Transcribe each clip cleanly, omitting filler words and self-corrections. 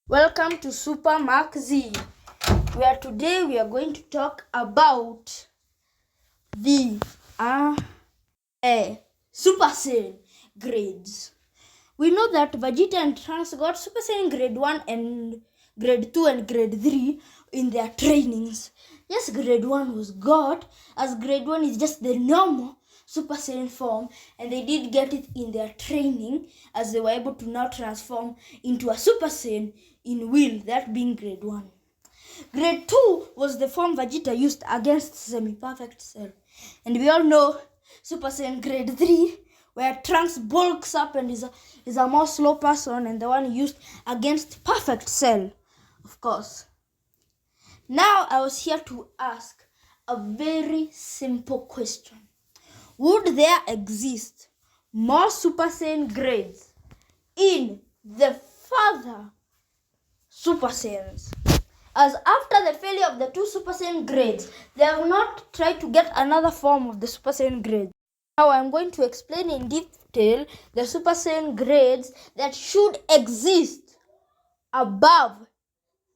Welcome to Super Mark Z, where today we are going to talk about the Super Saiyan grades. We know that Vegeta and Trunks got Super Saiyan grade 1 and grade 2 and grade 3 in their trainings. Yes, grade 1 was got, as grade 1 is just the normal Super Saiyan form, and they did get it in their training as they were able to now transform into a Super Saiyan in will, that being grade 1. Grade 2 was the form Vegeta used against Semi-Perfect Cell. And we all know Super Saiyan grade 3, where Trunks bulks up and is a more slow person, and the one used against Perfect Cell, of course. Now I was here to ask a very simple question. Would there exist more Super Saiyan grades in the further Super Saiyans? As after the failure of the two Super Saiyan grades, they have not tried to get another form of the Super Saiyan grades. Now I'm going to explain in detail the Super Saiyan grades that should exist above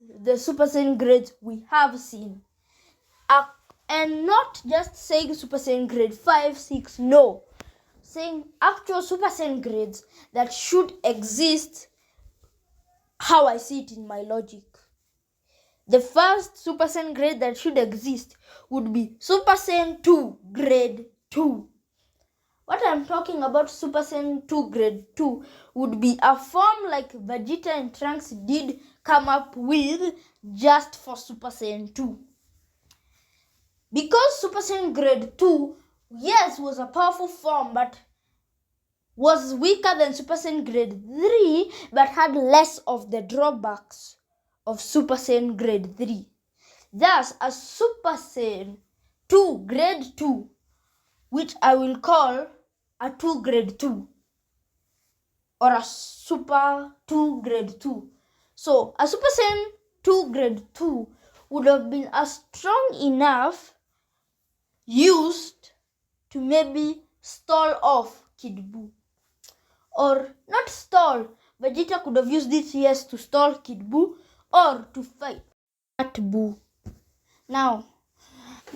the Super Saiyan grades we have seen. And not just saying Super Saiyan grade 5, 6, no. Saying actual Super Saiyan grades that should exist how I see it in my logic. The first Super Saiyan grade that should exist would be Super Saiyan 2 grade 2. What I'm talking about Super Saiyan 2 grade 2 would be a form like Vegeta and Trunks did come up with just for Super Saiyan 2. Because Super Saiyan grade 2, yes, was a powerful form, but was weaker than Super Saiyan grade 3, but had less of the drawbacks of Super Saiyan grade 3. Thus, a Super Saiyan 2 grade 2, which I will call a 2 grade 2, or a Super 2 grade 2. So, a Super Saiyan 2 grade 2 would have been a strong enough used to maybe stall off Kid Buu. Or not stall, Vegeta could have used it, yes, to stall Kid Buu or to fight at Buu. Now,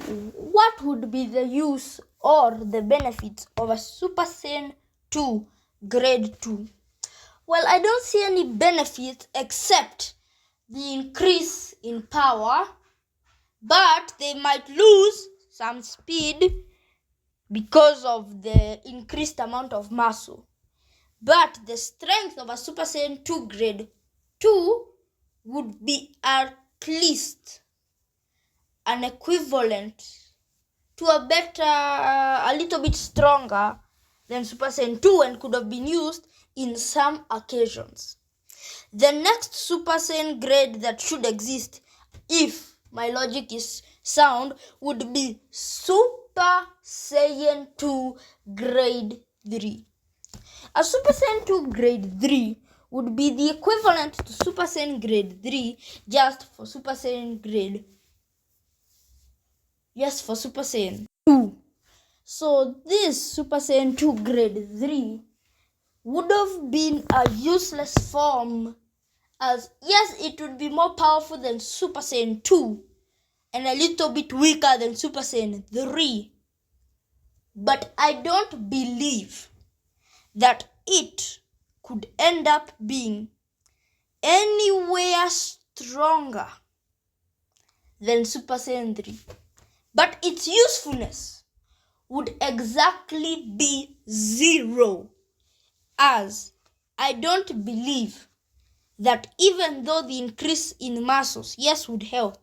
what would be the use or the benefits of a Super Saiyan 2 grade 2? Well, I don't see any benefits except the increase in power, but they might lose some speed because of the increased amount of muscle. But the strength of a Super Saiyan 2 grade 2 would be at least an equivalent to a little bit stronger than Super Saiyan 2 and could have been used in some occasions. The next Super Saiyan grade that should exist, if my logic is sound, would be Super Saiyan 2 grade 3. A Super Saiyan 2 grade 3 would be the equivalent to Super Saiyan grade 3 just for Super Saiyan grade. Yes, for Super Saiyan 2. So this Super Saiyan 2 grade 3 would have been a useless form, as yes, it would be more powerful than Super Saiyan 2 and a little bit weaker than Super Saiyan 3. But I don't believe that it could end up being anywhere stronger than Super Saiyan 3. But its usefulness would exactly be 0, as I don't believe that even though the increase in muscles, yes, would help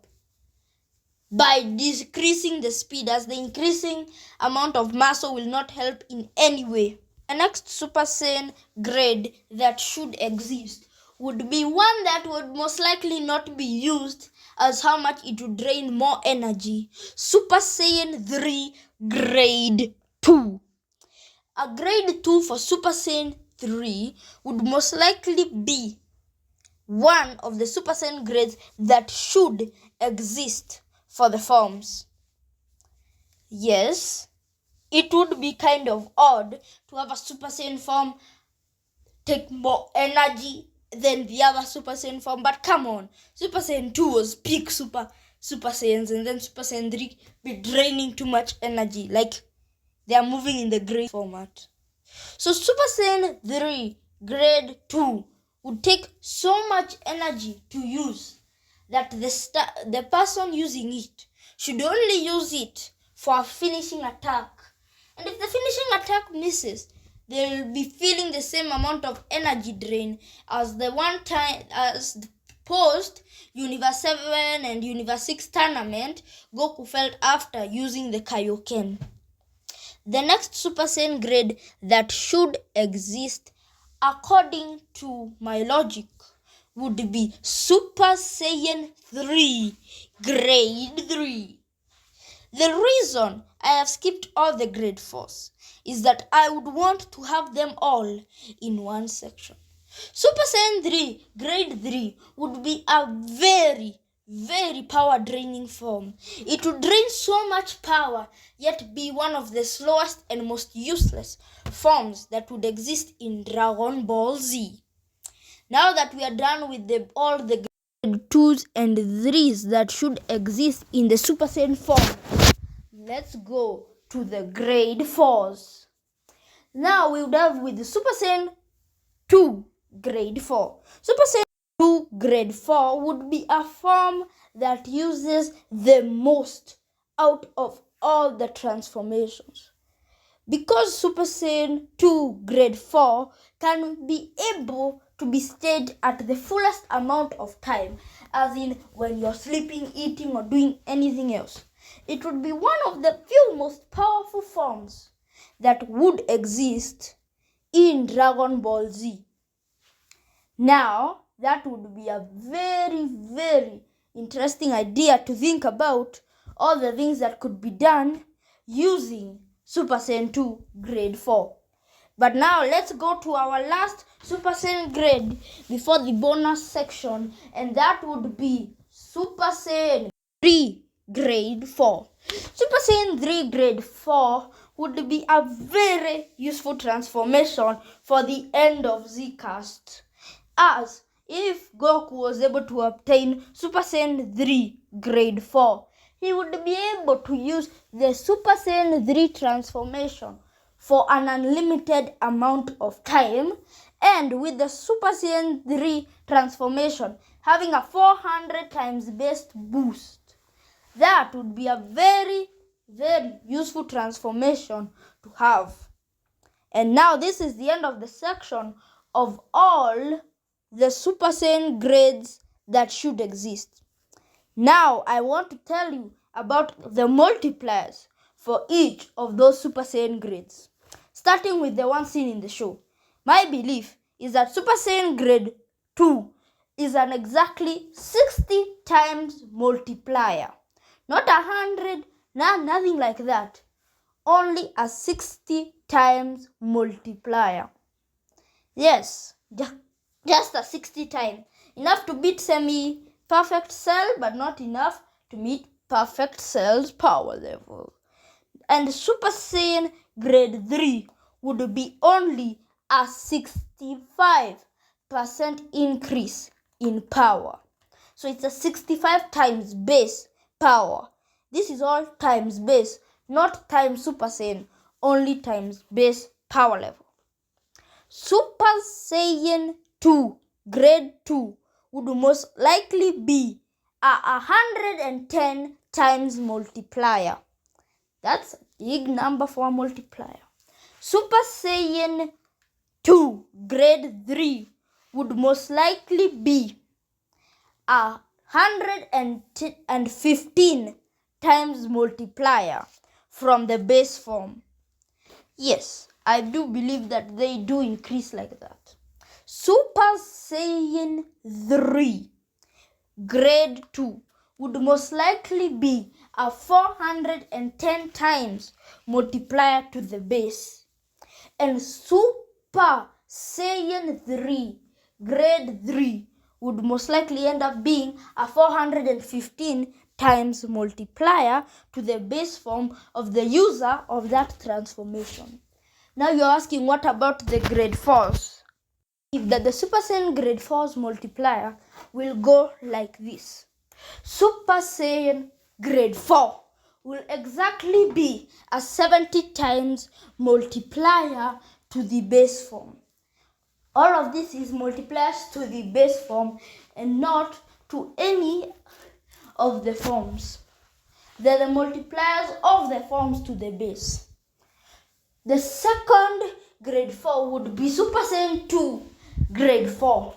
by decreasing the speed, as the increasing amount of muscle will not help in any way. The next Super Saiyan grade that should exist would be one that would most likely not be used, as how much it would drain more energy. Super Saiyan 3 grade 2. A grade 2 for Super Saiyan 3 would most likely be one of the Super Saiyan grades that should exist for the forms. Yes, it would be kind of odd to have a Super Saiyan form take more energy than the other Super Saiyan form. But come on, Super Saiyan 2 was peak Super Saiyans, and then Super Saiyan 3 be draining too much energy. Like they are moving in the gray format. So Super Saiyan 3 Grade 2 would take so much energy to use that the person using it should only use it for a finishing attack. And if the finishing attack misses, they will be feeling the same amount of energy drain as the post Universe 7 and Universe 6 tournament Goku felt after using the Kaioken. The next Super Saiyan grade that should exist, according to my logic, would be Super Saiyan 3 Grade 3. The reason I have skipped all the grade 4s is that I would want to have them all in one section. Super Saiyan 3 Grade 3 would be a very, very power draining form. It would drain so much power, yet be one of the slowest and most useless forms that would exist in Dragon Ball Z. Now that we are done with all the grade 2s and 3s that should exist in the Super Saiyan form, let's go to the grade 4s. Now we would have with the Super Saiyan 2 Grade 4. Super Saiyan 2 Grade 4 would be a form that uses the most out of all the transformations. Because Super Saiyan 2 Grade 4 can be able to be staged at the fullest amount of time, as in when you're sleeping, eating, or doing anything else. It would be one of the few most powerful forms that would exist in Dragon Ball Z. Now, that would be a very, very interesting idea to think about all the things that could be done using Super Saiyan 2 Grade 4. But now let's go to our last Super Saiyan grade before the bonus section, and that would be Super Saiyan 3 Grade 4. Super Saiyan 3 Grade 4 would be a very useful transformation for the end of Z-Cast, as if Goku was able to obtain Super Saiyan 3 Grade 4, he would be able to use the Super Saiyan 3 transformation for an unlimited amount of time, and with the Super Saiyan 3 transformation having a 400 times base boost. That would be a very, very useful transformation to have. And now this is the end of the section of all the Super Saiyan grades that should exist. Now I want to tell you about the multipliers for each of those Super Saiyan grades. Starting with the one seen in the show. My belief is that Super Saiyan Grade 2 is an exactly 60 times multiplier. Not 100, nothing like that. Only a 60 times multiplier. Yes, just a 60 times. Enough to beat semi-perfect Cell, but not enough to meet perfect Cell's power level. And Super Saiyan Grade 3 would be only a 65% increase in power. So it's a 65 times base power. This is all times base, not times Super Saiyan, only times base power level. Super Saiyan 2 Grade 2 would most likely be a 110 times multiplier. That's a big number for a multiplier. Super Saiyan 2 Grade 3 would most likely be a 115 times multiplier from the base form. Yes, I do believe that they do increase like that. Super Saiyan 3 Grade 2 would most likely be a 410 times multiplier to the base. And Super Saiyan 3 Grade 3 would most likely end up being a 415 times multiplier to the base form of the user of that transformation. Now you're asking, what about the Grade 4s? That the Super Saiyan grade 4's multiplier will go like this. Super Saiyan grade 4 will exactly be a 70 times multiplier to the base form. All of this is multipliers to the base form and not to any of the forms. They're the multipliers of the forms to the base. The second grade 4 would be Super Saiyan 2 grade 4,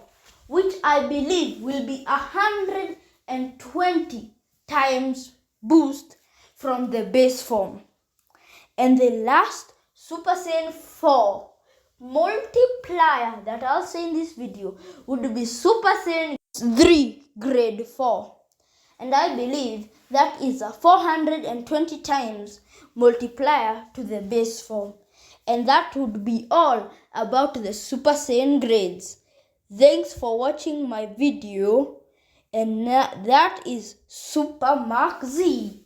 which I believe will be 120 times boost from the base form. And the last Super Saiyan 4 multiplier that I'll say in this video would be Super Saiyan 3 grade 4. And I believe that is a 420 times multiplier to the base form. And that would be all about the Super Saiyan grades. Thanks for watching my video. And that is Super Mark Z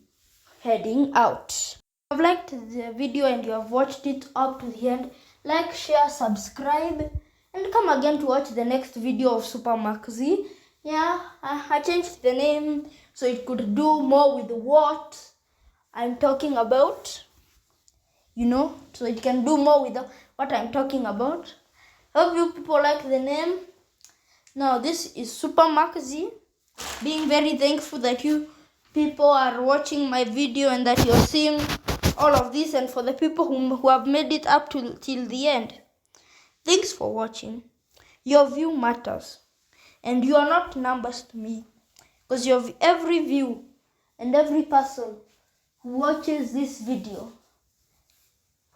heading out. If you have liked the video and you have watched it up to the end, like, share, subscribe, and come again to watch the next video of Super Mark Z. Yeah, I changed the name so it could do more with what I'm talking about. So it can do more with what I'm talking about. Hope you people like the name. Now this is Super Mark Z. Being very thankful that you people are watching my video and that you're seeing all of this, and for the people who have made it up till the end. Thanks for watching. Your view matters. And you are not numbers to me, because you have every view and every person who watches this video.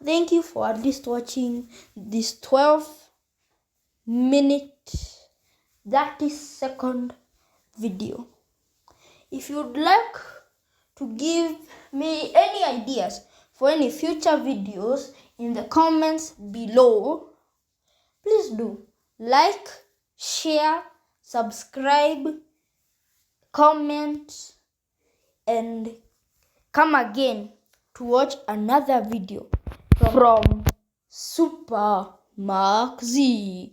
Thank you for at least watching this 12-minute, 30-second video. If you'd like to give me any ideas for any future videos in the comments below, please do like, share, subscribe, comment, and come again to watch another video from Super Mark Z.